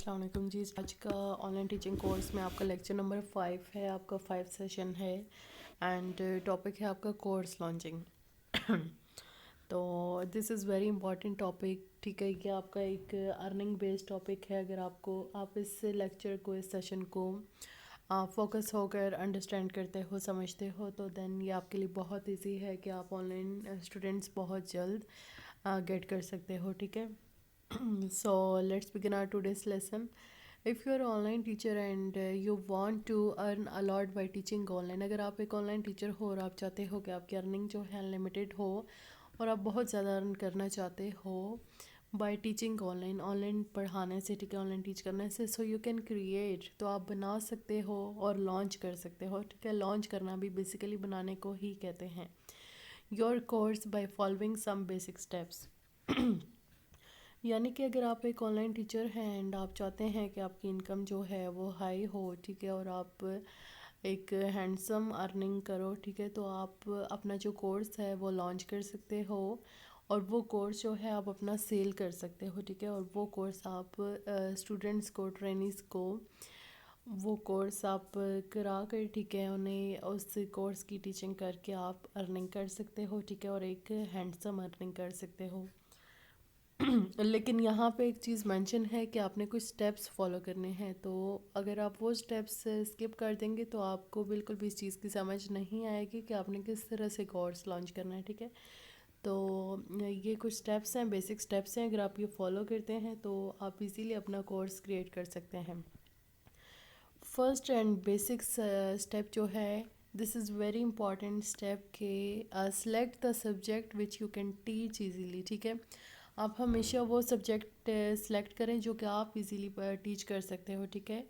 अस्सलाम वालेकुम जी। आज का ऑनलाइन टीचिंग कोर्स में आपका लेक्चर नंबर 5 है, आपका 5 सेशन है एंड टॉपिक है आपका कोर्स लॉन्चिंग। तो this is very important topic, ठीक है, कि आपका एक अर्निंग बेस्ड टॉपिक है। अगर आप इस लेक्चर को, इस सेशन को फोकस होकर अंडरस्टैंड करते हो, समझते हो, तो देन ये आपके लिए बहुत इजी है कि आप ऑनलाइन स्टूडेंट्स बहुत जल्द गेट कर सकते हो, ठीक है। So let's begin our today's lesson. If you're an online teacher and you want to earn a lot by teaching online, अगर आप एक ऑनलाइन टीचर हो और आप चाहते हो कि आपकी अर्निंग जो है अनलिमिटेड हो और आप बहुत ज़्यादा अर्न करना चाहते हो बाय टीचिंग ऑनलाइन पढ़ाने से, ठीक है, ऑनलाइन टीच करने से, सो यू कैन क्रिएट, तो आप बना सकते हो और लॉन्च कर सकते हो, ठीक है। लॉन्च करना भी बेसिकली बनाने को ही कहते हैं। Your course by following some basic steps. यानी कि अगर आप एक ऑनलाइन टीचर हैं एंड आप चाहते हैं कि आपकी इनकम जो है वो हाई हो, ठीक है, और आप एक हैंडसम अर्निंग करो, ठीक है, तो आप अपना जो कोर्स है वो लॉन्च कर सकते हो और वो कोर्स जो है आप अपना सेल कर सकते हो, ठीक है। और वो कोर्स आप स्टूडेंट्स को, ट्रेनीज़ को वो कोर्स आप करा कर, ठीक है, उन्हें उस कोर्स की टीचिंग करके आप अर्निंग कर सकते हो, ठीक है, और एक हैंडसम अर्निंग कर सकते हो। लेकिन यहाँ पे एक चीज़ मेंशन है कि आपने कुछ स्टेप्स फॉलो करने हैं, तो अगर आप वो स्टेप्स स्किप कर देंगे तो आपको बिल्कुल भी इस चीज़ की समझ नहीं आएगी कि आपने किस तरह से कोर्स लॉन्च करना है, ठीक है। तो ये कुछ स्टेप्स हैं, बेसिक स्टेप्स हैं, अगर आप ये फॉलो करते हैं तो आप इजीली अपना कोर्स क्रिएट कर सकते हैं। फर्स्ट एंड बेसिक स्टेप जो है, this is very important step के select the subject which you can teach easily, ठीक है। आप हमेशा वो सब्जेक्ट सेलेक्ट करें जो कि आप इजीली टीच कर सकते हो, ठीक है।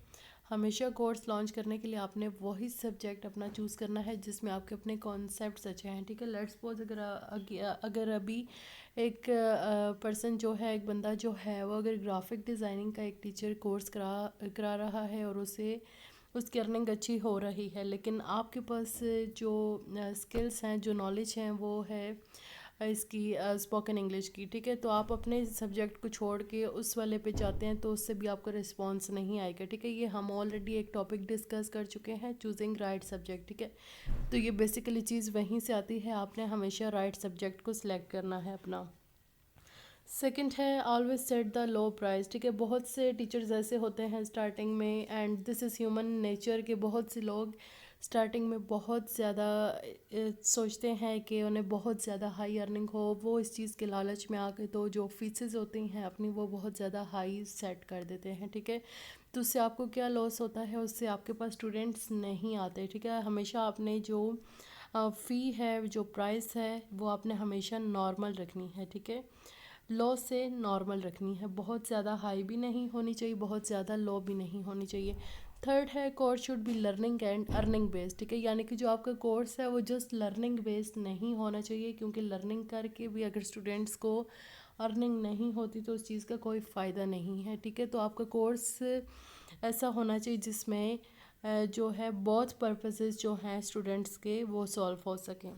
हमेशा कोर्स लॉन्च करने के लिए आपने वही सब्जेक्ट अपना चूज़ करना है जिसमें आपके अपने कॉन्सेप्ट्स अच्छे हैं, ठीक है। लेट्स सपोज अगर अभी एक पर्सन जो है, एक बंदा जो है, वो अगर ग्राफिक डिज़ाइनिंग का एक टीचर कोर्स करा रहा है और उसे उसकी अर्निंग अच्छी हो रही है, लेकिन आपके पास जो स्किल्स हैं, जो नॉलेज हैं, वो है इसकी स्पोकन इंग्लिश की, ठीक है, तो आप अपने सब्जेक्ट को छोड़ के उस वाले पे जाते हैं तो उससे भी आपको रिस्पांस नहीं आएगा, ठीक है। ये हम ऑलरेडी एक टॉपिक डिस्कस कर चुके हैं, चूजिंग राइट सब्जेक्ट, ठीक है। तो ये बेसिकली चीज़ वहीं से आती है, आपने हमेशा राइट सब्जेक्ट को सिलेक्ट करना है अपना। सेकंड है always set the low price, ठीक है। बहुत से टीचर्स ऐसे होते हैं स्टार्टिंग में, and this is human nature के, बहुत से लोग स्टार्टिंग में बहुत ज़्यादा सोचते हैं कि उन्हें बहुत ज़्यादा हाई अर्निंग हो, वो इस चीज़ के लालच में आके तो जो फीसेस होती हैं अपनी वो बहुत ज़्यादा हाई सेट कर देते हैं, ठीक है। तो उससे आपको क्या लॉस होता है, उससे आपके पास स्टूडेंट्स नहीं आते, ठीक है। हमेशा आपने जो फ़ी है, जो प्राइस है, वो आपने हमेशा नॉर्मल रखनी है, ठीक है। लो से नॉर्मल रखनी है, बहुत ज़्यादा हाई भी नहीं होनी चाहिए, बहुत ज़्यादा लो भी नहीं होनी चाहिए। थर्ड है course should be learning and earning based, ठीक है। यानी कि जो आपका कोर्स है वो जस्ट लर्निंग बेस्ड नहीं होना चाहिए, क्योंकि लर्निंग करके भी अगर स्टूडेंट्स को अर्निंग नहीं होती तो उस चीज़ का कोई फ़ायदा नहीं है, ठीक है। तो आपका कोर्स ऐसा होना चाहिए जिसमें जो है बहुत पर्पसेस जो हैं स्टूडेंट्स के वो सॉल्व हो सकें,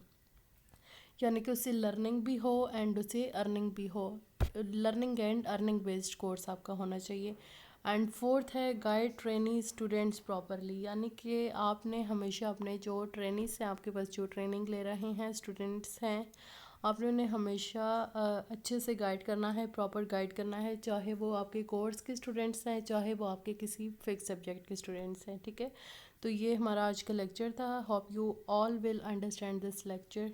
यानी कि उससे लर्निंग भी हो एंड उसे अर्निंग भी हो। Learning and earning based course आपका होना चाहिए। एंड फोर्थ है गाइड ट्रेनी स्टूडेंट्स प्रॉपरली, यानी कि आपने हमेशा अपने जो ट्रेनीज हैं, आपके पास जो ट्रेनिंग ले रहे हैं स्टूडेंट्स हैं, आपने उन्हें हमेशा अच्छे से गाइड करना है, प्रॉपर गाइड करना है, चाहे वो आपके कोर्स के स्टूडेंट्स हैं, चाहे वो आपके किसी फिक्स सब्जेक्ट के स्टूडेंट्स हैं, ठीक है। तो ये हमारा आज का लेक्चर था। Hope you all will understand this lecture.